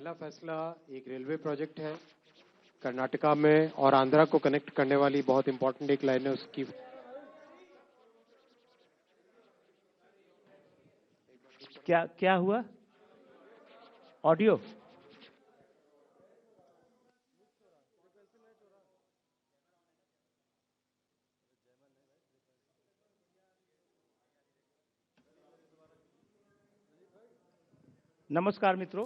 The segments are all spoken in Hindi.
पहला फैसला एक रेलवे प्रोजेक्ट है कर्नाटका में और आंध्रा को कनेक्ट करने वाली बहुत इंपॉर्टेंट एक लाइन है उसकी। क्या क्या हुआ? ऑडियो नमस्कार मित्रों,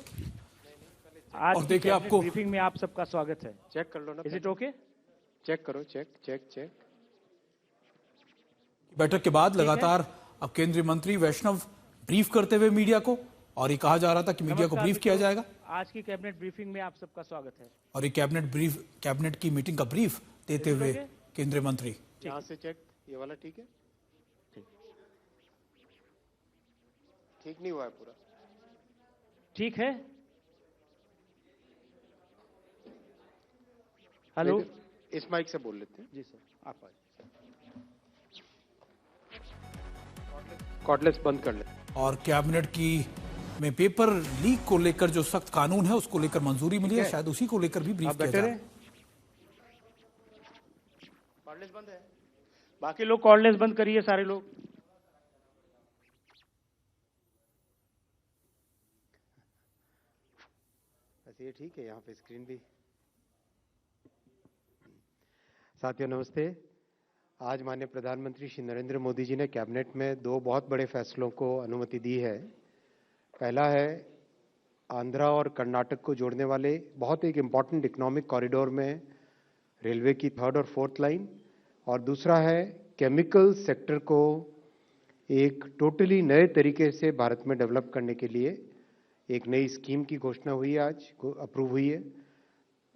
आज की कैबिनेट ब्रीफिंग में आप सबका स्वागत है। चेक कर लो ना। Is it okay? चेक करो, चेक। बैठक के बाद लगातार अब केंद्रीय मंत्री वैष्णव ब्रीफ करते हुए मीडिया को, और ये कहा जा रहा था कि मीडिया को ब्रीफ किया जाएगा। आज की कैबिनेट ब्रीफिंग में आप सबका स्वागत है। और ये कैबिनेट की मीटिंग का ब्रीफ देते हुए केंद्रीय मंत्री। यहाँ से चेक, ये वाला ठीक है? ठीक नहीं हुआ है पूरा? ठीक है। हेलो, इस माइक से बोल लेते हैं। जी सर, आप आइए। कॉर्डलेस बंद कर ले। और कैबिनेट की में पेपर लीक को लेकर जो सख्त कानून है उसको लेकर मंजूरी मिली है, शायद उसी को लेकर भी ब्रीफ किया जाए। कॉर्डलेस बंद है, बाकी लोग कॉर्डलेस बंद करिए, सारे लोग। वैसे ये ठीक है, यहाँ पे स्क्रीन भी। साथियों नमस्ते। आज माननीय प्रधानमंत्री श्री नरेंद्र मोदी जी ने कैबिनेट में दो बहुत बड़े फैसलों को अनुमति दी है। पहला है आंध्रा और कर्नाटक को जोड़ने वाले बहुत एक इम्पॉर्टेंट इकोनॉमिक कॉरिडोर में रेलवे की 3rd और 4th लाइन, और दूसरा है केमिकल सेक्टर को एक टोटली नए तरीके से भारत में डेवलप करने के लिए एक नई स्कीम की घोषणा हुई है, आज अप्रूव हुई है।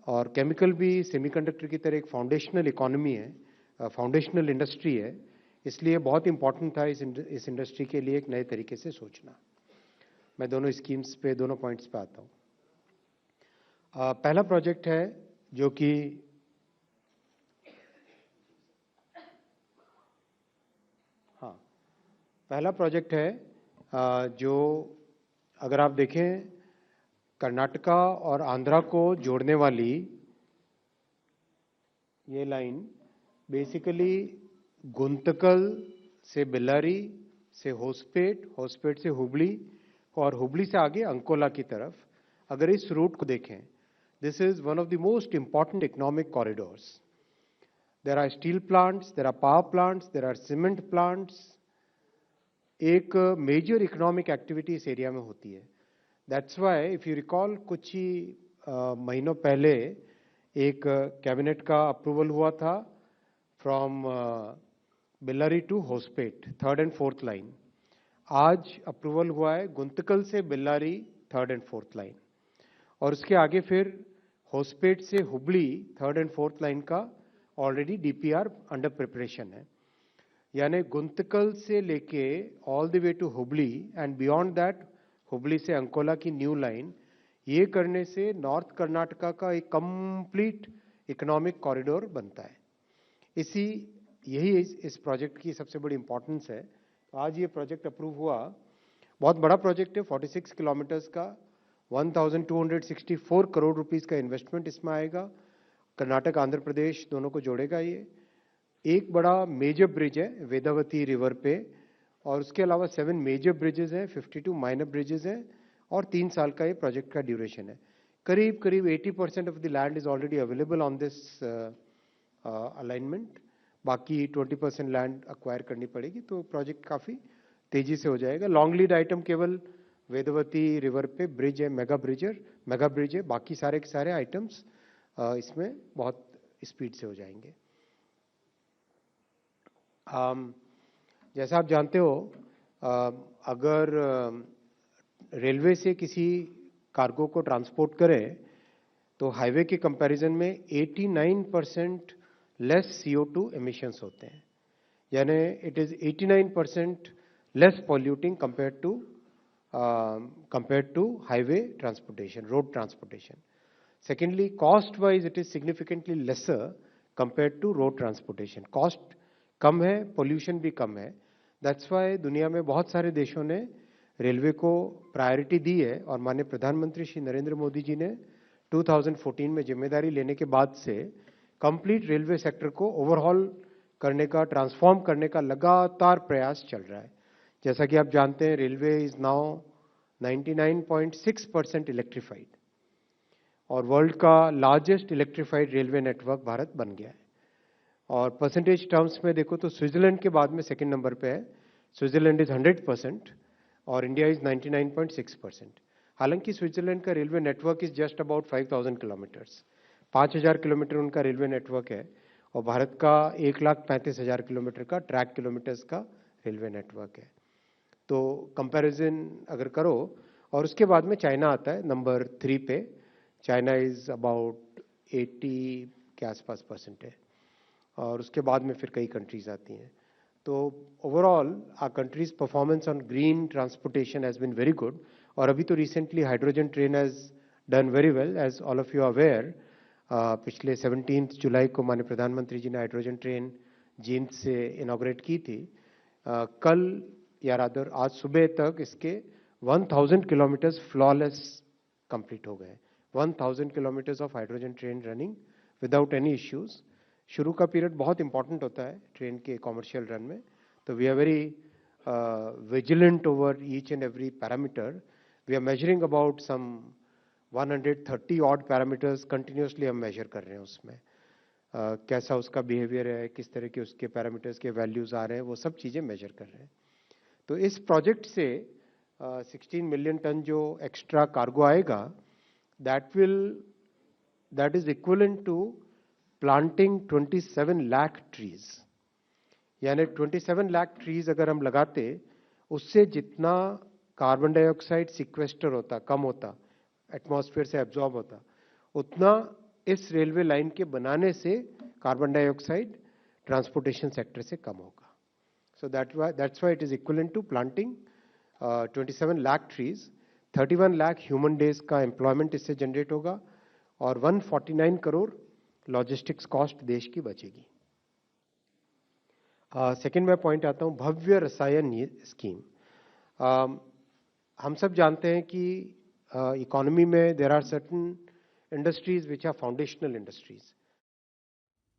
और केमिकल भी सेमीकंडक्टर की तरह एक फाउंडेशनल इकोनॉमी है, फाउंडेशनल इंडस्ट्री है, इसलिए बहुत इंपॉर्टेंट था इस इंडस्ट्री के लिए एक नए तरीके से सोचना। मैं दोनों स्कीम्स पे, दोनों पॉइंट्स पे आता हूँ। पहला प्रोजेक्ट है जो कि पहला प्रोजेक्ट है जो अगर आप देखें कर्नाटका और आंध्रा को जोड़ने वाली ये लाइन बेसिकली गुंतकल से बेल्लारी से होसपेट, होसपेट से हुबली और हुबली से आगे अंकोला की तरफ, अगर इस रूट को देखें, this is one of the most important economic corridors. There are steel plants, there are power plants, there are cement plants. एक मेजर इकोनॉमिक एक्टिविटी इस एरिया में होती है। That's why if you recall कुछ ही महीनों पहले एक कैबिनेट का अप्रूवल हुआ था from Bellary to Hospet 3rd and 4th line. आज अप्रूवल हुआ है गुंतकल से Bellary 3rd and 4th line, और उसके आगे फिर होसपेट से Hubli 3rd and 4th line का ऑलरेडी डीपीआर अंडर प्रिपरेशन है। यानी गुंतकल से लेके all the way to Hubli and beyond that Hubli से अंकोला की न्यू लाइन, ये करने से नॉर्थ कर्नाटका का एक कंप्लीट इकोनॉमिक कॉरिडोर बनता है। यही इस प्रोजेक्ट की सबसे बड़ी इंपॉर्टेंस है। तो आज ये प्रोजेक्ट अप्रूव हुआ। बहुत बड़ा प्रोजेक्ट है, 46 किलोमीटर्स का, 1264 करोड़ रुपीस का इन्वेस्टमेंट इसमें आएगा। कर्नाटक आंध्र प्रदेश दोनों को जोड़ेगा। ये एक बड़ा मेजर ब्रिज है वेदावती रिवर पे, और उसके अलावा 7 मेजर ब्रिजेस हैं, 52 माइनर ब्रिजेस हैं, और 3 साल का ये प्रोजेक्ट का ड्यूरेशन है। करीब 80% of the land is already available on this alignment. बाकी 20% लैंड अक्वायर करनी पड़ेगी, तो प्रोजेक्ट काफ़ी तेजी से हो जाएगा। लॉन्ग लीड आइटम केवल वेदवती रिवर पे ब्रिज है, मेगा ब्रिज है। बाकी सारे के सारे आइटम्स इसमें बहुत स्पीड से हो जाएंगे। जैसा आप जानते हो, अगर रेलवे से किसी कार्गो को ट्रांसपोर्ट करें तो हाईवे के कंपैरिजन में 89% लेस CO2 एमिशंस होते हैं। यानी it is 89% less polluting compared to highway transportation, road transportation. Secondly, cost wise it is significantly lesser compared to road transportation. Cost कम है, pollution भी कम है। That's why दुनिया में बहुत सारे देशों ने रेलवे को प्रायोरिटी दी है और माननीय प्रधानमंत्री श्री नरेंद्र मोदी जी ने 2014 में जिम्मेदारी लेने के बाद से कंप्लीट रेलवे सेक्टर को ओवरहॉल करने का, ट्रांसफॉर्म करने का लगातार प्रयास चल रहा है। जैसा कि आप जानते हैं, रेलवे इज नाउ 99.6% इलेक्ट्रिफाइड और वर्ल्ड का largest electrified railway network Bharat बन गया है। और परसेंटेज टर्म्स में देखो तो स्विट्जरलैंड के बाद में सेकंड नंबर पे है। स्विट्जरलैंड इज 100% और इंडिया इज 99.6%। हालांकि स्विट्जरलैंड का railway network is just about 5000 kilometres, 5000 kilometre उनका रेलवे नेटवर्क है और भारत का 1,35,000 किलोमीटर का ट्रैक किलोमीटर्स का रेलवे नेटवर्क है। तो कंपैरिजन अगर करो, और उसके बाद में चाइना आता है नंबर 3 पे। चाइना इज अबाउट 80 के आसपास परसेंट है और उसके बाद में फिर कई कंट्रीज आती हैं। तो overall our countries performance on green transportation has been very good. और अभी तो recently hydrogen train has done very well, as all of you aware. पिछले 17 जुलाई को माननीय प्रधानमंत्री जी ने हाइड्रोजन ट्रेन जींद से इनॉग्रेट की थी। कल या रादर आज सुबह तक इसके 1000 किलोमीटर्स फ्लॉलेस कंप्लीट हो गए। 1000 kilometres of hydrogen train running without any issues. शुरू का पीरियड बहुत इंपॉर्टेंट होता है ट्रेन के कॉमर्शियल रन में, तो we are very vigilant over each and every parameter. We are measuring about some 130 odd parameters continuously हम मेजर कर रहे हैं उसमें। कैसा उसका बिहेवियर है, किस तरह के उसके पैरामीटर्स के वैल्यूज आ रहे हैं, वो सब चीज़ें मेजर कर रहे हैं। तो इस प्रोजेक्ट से 16 मिलियन टन जो एक्स्ट्रा कार्गो आएगा, that is equivalent to planting 27 lakh trees. यानी 27 लाख ट्रीज अगर हम लगाते, उससे जितना कार्बन डाइऑक्साइड सिक्वेस्टर होता, कम होता, एटमॉस्फेयर से एब्जॉर्ब होता, उतना इस रेलवे लाइन के बनाने से कार्बन डाइऑक्साइड ट्रांसपोर्टेशन सेक्टर से कम होगा। So that's why it is equivalent to planting 27 lakh trees। 31 lakh human days का एम्प्लॉयमेंट इससे जनरेट होगा और 149 करोड़ लॉजिस्टिक्स कॉस्ट देश की बचेगी। सेकेंड मैं पॉइंट आता हूँ भव्य रसायन स्कीम। हम सब जानते हैं कि इकोनॉमी में there are certain industries which are foundational industries.